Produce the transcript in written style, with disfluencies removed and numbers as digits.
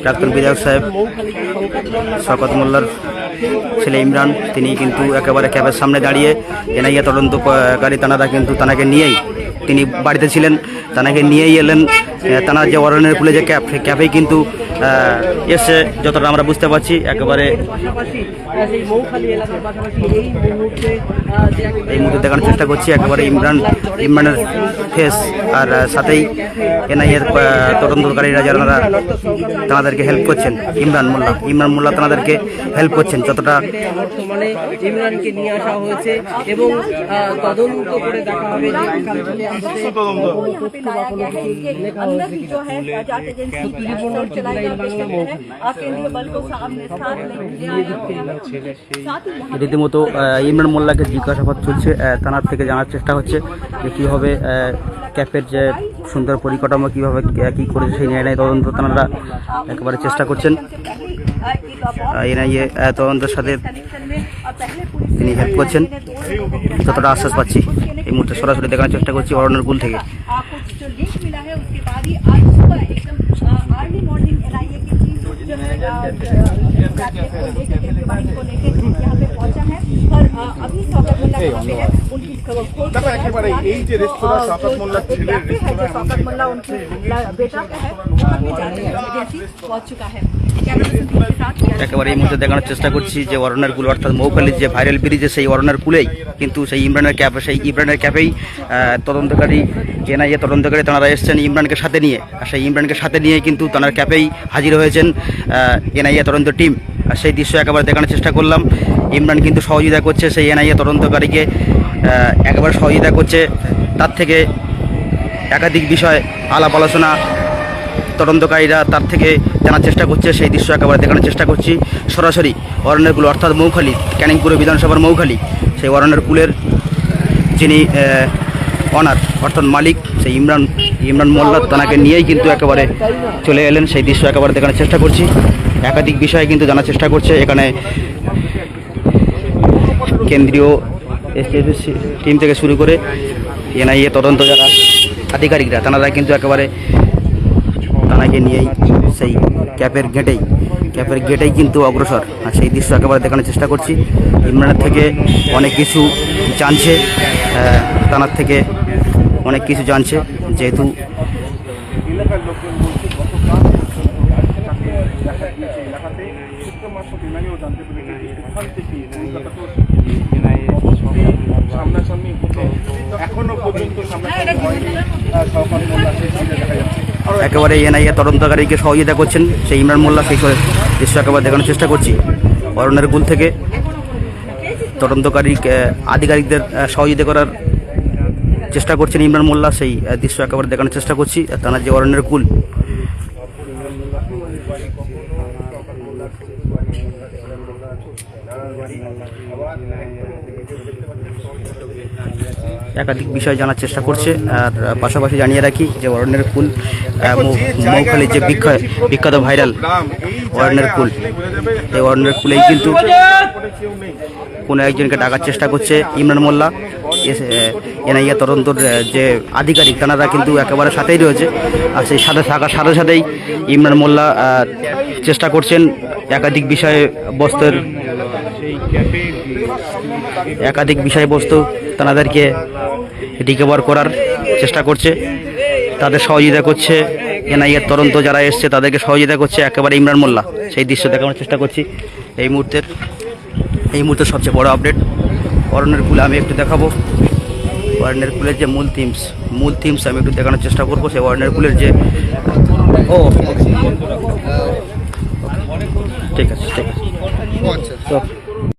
প্রাক্তন বিধায়ক সাহেব শওকত মোল্লার ছেলে ইমরান, তিনি কিন্তু একেবারে ক্যাবের সামনে দাঁড়িয়ে এনআইএ তদন্তকারী তানারা কিন্তু তানাকে নিয়েই, তিনি বাড়িতে ছিলেন, তানাকে নিয়েই এলেন। তানার যে অরণ্যের কুলে যে ক্যাব, সেই ক্যাবেই কিন্তু এসে যতটা আমরা বুঝতে পারছি একেবারে এই মুহূর্তে দেখানোর চেষ্টা করছি একেবারে ইমরানের ফেস, আর সাথেই এনআইএর তদন্তকারীরা যারা তাদেরকে হেল্প করছেন, ইমরান মোল্লা তাদেরকে হেল্প করছেন যতটা। বর্তমানে ইমরানকে নিয়ে আসা হয়েছে এবং তদন্ত করে দেখা হবে রীতিমতো ইমরান মোল্লাকে জিজ্ঞাসাবাদ চলছে, থানার থেকে জানার চেষ্টা হচ্ছে যে কীভাবে ক্যাপের যে সুন্দর পরিকাঠামো কীভাবে কী করেছে সেই নিয়ে তদন্ত তারা একেবারে চেষ্টা করছেন। এনআইএ তদন্তের সাথে তিনি হেল্প করছেন যতটা আশ্বাস পাচ্ছি। এই মুহূর্তে সরাসরি দেখানোর চেষ্টা করছি অরণ্যের কুল থেকে। একেবারে এই মুহূর্তে দেখানোর চেষ্টা করছি যে অরণ্যের কুল অর্থাৎ মৌখালীর যে ভাইরাল ব্রিজে সেই অরণ্যের কুলেই কিন্তু সেই ইমরানের ক্যাপেই তদন্তকারী এনআইএ তদন্তকারী তারা এসছেন ইমরানকে সাথে নিয়ে, আর সেই ইমরানকে সাথে নিয়ে কিন্তু তার ক্যাপেই হাজির হয়েছেন এনআইএ তদন্ত টিম। আর সেই দৃশ্য একেবারে দেখানোর চেষ্টা করলাম। ইমরান কিন্তু সহযোগিতা করছে সেই এনআইএ তদন্তকারীকে, একেবারে সহযোগিতা করছে। তার থেকে একাধিক বিষয় আলাপ আলোচনা তদন্তকারীরা তার থেকে জানার চেষ্টা করছে, সেই দৃশ্য একেবারে দেখানোর চেষ্টা করছি সরাসরি অরণ্যের কুল অর্থাৎ মৌখালী, ক্যানিং পুর বিধানসভার মৌখালী। সেই অরণ্যের কুলের যিনি অনার অর্থাৎ মালিক সেই ইমরান মোল্লা, তাকে নিয়েই কিন্তু একেবারে চলে এলেন, সেই দৃশ্য একেবারে দেখানোর চেষ্টা করছি। একাধিক বিষয় কিন্তু জানার চেষ্টা করছে এখানে কেন্দ্রীয় এসটিএসসি টিম থেকে শুরু করে এনআইএ তদন্ত যারা আধিকারিকরা তারা কিন্তু একেবারে তানাকে নিয়েই সেই ক্যাপের গেটেই কিন্তু অগ্রসর। আর সেই দৃশ্য একেবারে দেখানোর চেষ্টা করছি। ইমরানের থেকে অনেক কিছু জানছে, তানার থেকে অনেক কিছু জানছে, যেহেতু একেবারে এনআইএ তদন্তকারীকে সহযোগিতা করছেন সেই ইমরান মোল্লা, সেই দৃশ্য একেবারে দেখানোর চেষ্টা করছি অরণ্যের কুল থেকে। তদন্তকারী আধিকারিকদের সহযোগিতা করার চেষ্টা করছেন ইমরান মোল্লা, সেই দৃশ্য একেবারে দেখানোর চেষ্টা করছি। তার যে অরণ্যের কুল একাধিক বিষয় জানার চেষ্টা করছে। আর পাশাপাশি জানিয়ে রাখি যে অরণ্যের কুল মৌখালীর যে বিখ্যাত ভাইরাল অরণ্যের কুল, এই অরণ্যের কুলেই কিন্তু কোনো একজনকে ডাকার চেষ্টা করছে ইমরান মোল্লা। এনআইএ তদন্তর যে আধিকারিক তারা কিন্তু একেবারে সাথেই রয়েছে, আর সেই সাথে থাকার সাথে সাথেই ইমরান মোল্লা চেষ্টা করছেন একাধিক বিষয়বস্তু তাদেরকে রিকভার করার চেষ্টা করছে, তাদের সহযোগিতা করছে এনআইএর তদন্ত যারা এসছে তাদেরকে সহযোগিতা করছে একেবারে ইমরান মোল্লা। সেই দৃশ্য দেখানোর চেষ্টা করছি এই মুহূর্তের সবচেয়ে বড় আপডেট অরণ্যের কুলে আমি একটু দেখাবো। অরণ্যের কুলের যে মূল থিমস আমি একটু দেখানোর চেষ্টা করবো। সেই অরণ্যের কুলের যে ঠিক আছে তো